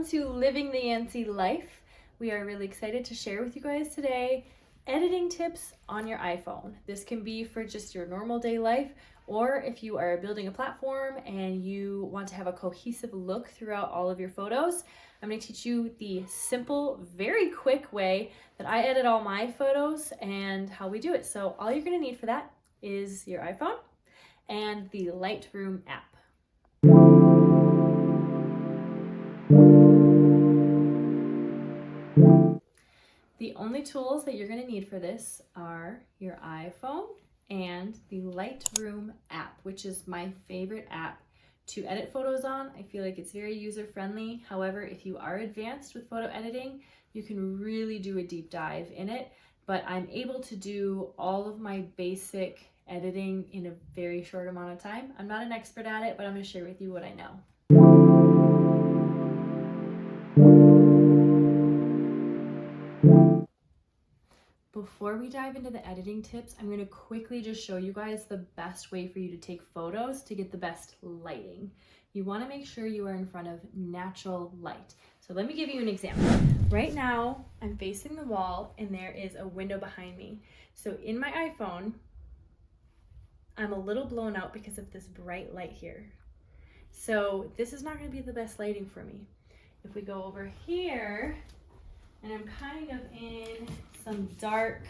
Welcome to Living the Yancy Life. We are really excited to share with you guys today editing tips on your iPhone. This can be for just your normal day life, or if you are building a platform and you want to have a cohesive look throughout all of your photos. I'm going to teach you the simple, very quick way that I edit all my photos and how we do it. So all you're going to need for that is your iPhone and the Lightroom app. The only tools that you're going to need for this are your iPhone and the Lightroom app, which is my favorite app to edit photos on. I feel like it's very user-friendly. However, if you are advanced with photo editing, you can really do a deep dive in it. But I'm able to do all of my basic editing in a very short amount of time. I'm not an expert at it, but I'm going to share with you what I know. Before we dive into the editing tips, I'm going to quickly just show you guys the best way for you to take photos to get the best lighting. You want to make sure you are in front of natural light. So let me give you an example. Right now, I'm facing the wall and there is a window behind me. So in my iPhone, I'm a little blown out because of this bright light here. So this is not going to be the best lighting for me. If we go over here, and I'm kind of in some dark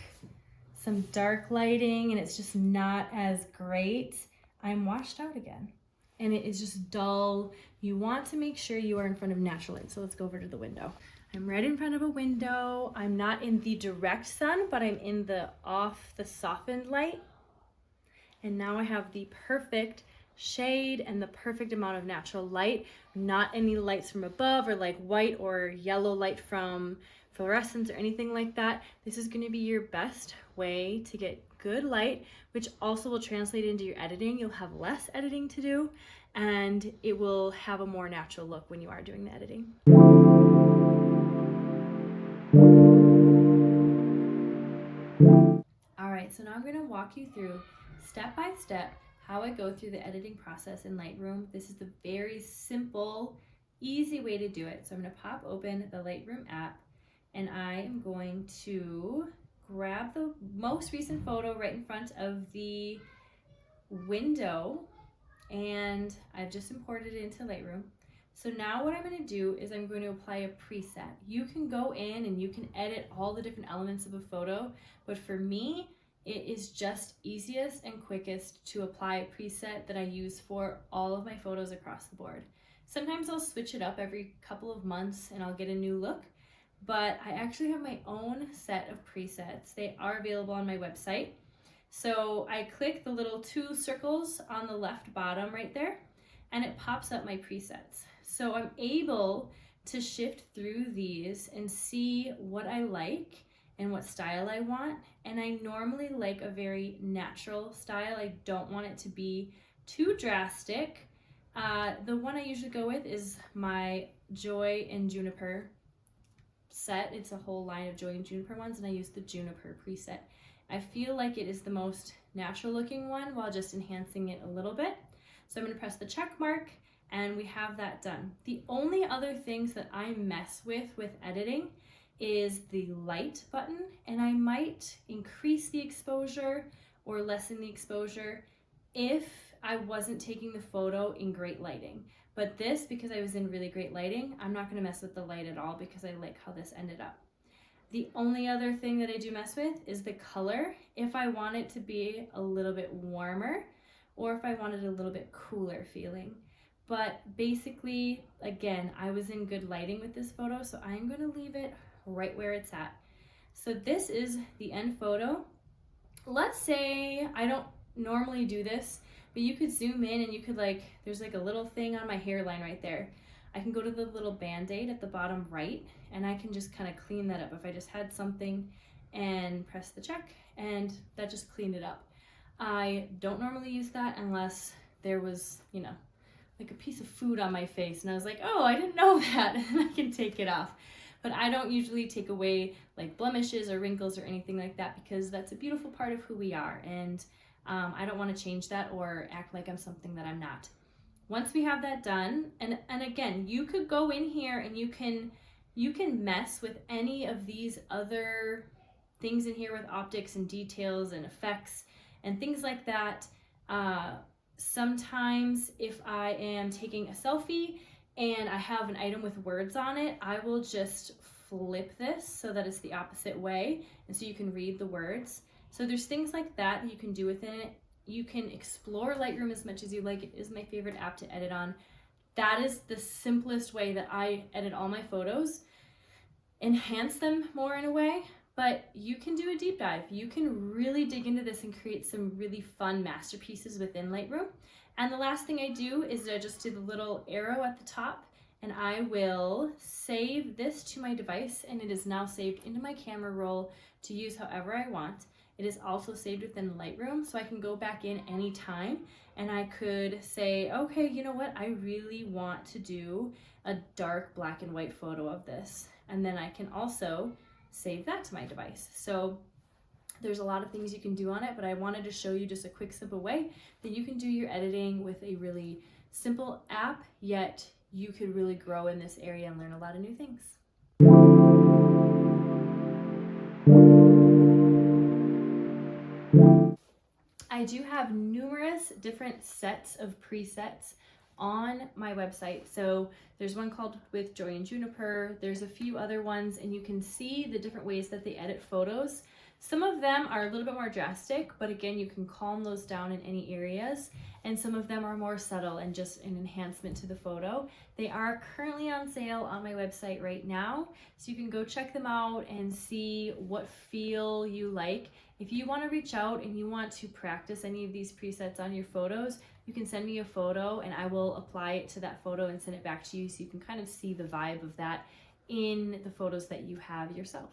lighting and it's just not as great, I'm washed out again. And it is just dull. You want to make sure you are in front of natural light. So let's go over to the window. I'm right in front of a window. I'm not in the direct sun, but I'm in the softened light. And now I have the perfect shade and the perfect amount of natural light, not any lights from above or like white or yellow light from fluorescence or anything like that. This is going to be your best way to get good light, which also will translate into your editing. You'll have less editing to do and it will have a more natural look when you are doing the editing. All right, so now I'm going to walk you through step by step how I go through the editing process in Lightroom. This is the very simple, easy way to do it. So I'm going to pop open the Lightroom app and I am going to grab the most recent photo right in front of the window and I've just imported it into Lightroom. So now what I'm going to do is I'm going to apply a preset. You can go in and you can edit all the different elements of a photo, but for me, it is just easiest and quickest to apply a preset that I use for all of my photos across the board. Sometimes I'll switch it up every couple of months and I'll get a new look, but I actually have my own set of presets. They are available on my website. So I click the little two circles on the left bottom right there, and it pops up my presets. So I'm able to shift through these and see what I like and what style I want. And I normally like a very natural style. I don't want it to be too drastic. The one I usually go with is my Joy and Juniper set. It's a whole line of Joy and Juniper ones, and I use the Juniper preset. I feel like it is the most natural looking one while just enhancing it a little bit. So I'm going to press the check mark and we have that done. The only other things that I mess with editing is the light button, and I might increase the exposure or lessen the exposure if I wasn't taking the photo in great lighting. But this, because I was in really great lighting, I'm not going to mess with the light at all because I like how this ended up. The only other thing that I do mess with is the color. If I want it to be a little bit warmer or if I wanted a little bit cooler feeling. But basically, again, I was in good lighting with this photo, so I'm going to leave it right where it's at. So this is the end photo. Let's say I don't normally do this, but you could zoom in and you could there's a little thing on my hairline right there. I can go to the little band-aid at the bottom right and I can just kind of clean that up. If I just had something and press the check, and that just cleaned it up. I don't normally use that unless there was, like a piece of food on my face and I was like, oh, I didn't know that, and I can take it off. But I don't usually take away like blemishes or wrinkles or anything like that because that's a beautiful part of who we are, and I don't want to change that or act like I'm something that I'm not. once we have that done, and again, you could go in here and you can mess with any of these other things in here with optics and details and effects and things like that. Sometimes if I am taking a selfie and I have an item with words on it, I will just flip this so that it's the opposite way, and so you can read the words. So there's things like that you can do within it. You can explore Lightroom as much as you like. It is my favorite app to edit on. That is the simplest way that I edit all my photos. Enhance them more in a way, but you can do a deep dive. You can really dig into this and create some really fun masterpieces within Lightroom. And the last thing I do is I just do the little arrow at the top, and I will save this to my device, and it is now saved into my camera roll to use however I want. It is also saved within Lightroom, so I can go back in anytime and I could say, okay, you know what? I really want to do a dark black and white photo of this. And then I can also save that to my device. So there's a lot of things you can do on it, but I wanted to show you just a quick, simple way that you can do your editing with a really simple app, yet you could really grow in this area and learn a lot of new things. I do have numerous different sets of presets on my website. So there's one called With Joy and Juniper. There's a few other ones, and you can see the different ways that they edit photos. Some of them are a little bit more drastic, but again, you can calm those down in any areas. And some of them are more subtle and just an enhancement to the photo. They are currently on sale on my website right now, so you can go check them out and see what feel you like. If you want to reach out and you want to practice any of these presets on your photos, you can send me a photo and I will apply it to that photo and send it back to you, so you can kind of see the vibe of that in the photos that you have yourself.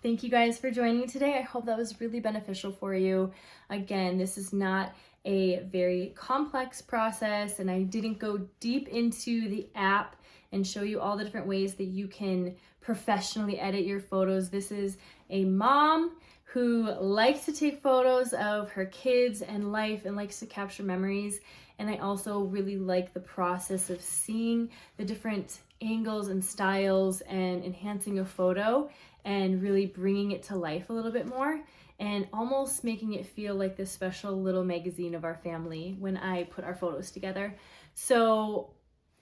Thank you guys for joining today. I hope that was really beneficial for you. Again, this is not a very complex process, and I didn't go deep into the app and show you all the different ways that you can professionally edit your photos. This is a mom who likes to take photos of her kids and life and likes to capture memories. And I also really like the process of seeing the different angles and styles and enhancing a photo and really bringing it to life a little bit more and almost making it feel like this special little magazine of our family when I put our photos together. So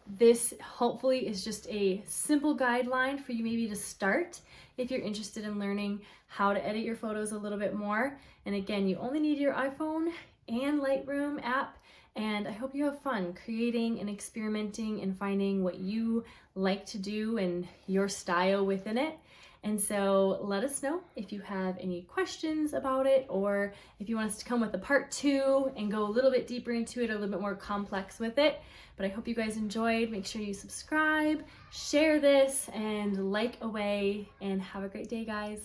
this hopefully is just a simple guideline for you maybe to start if you're interested in learning how to edit your photos a little bit more. And again, you only need your iPhone and Lightroom app. And I hope you have fun creating and experimenting and finding what you like to do and your style within it. And so let us know if you have any questions about it, or if you want us to come with a part 2 and go a little bit deeper into it, a little bit more complex with it. But I hope you guys enjoyed. Make sure you subscribe, share this, and like away, and have a great day, guys.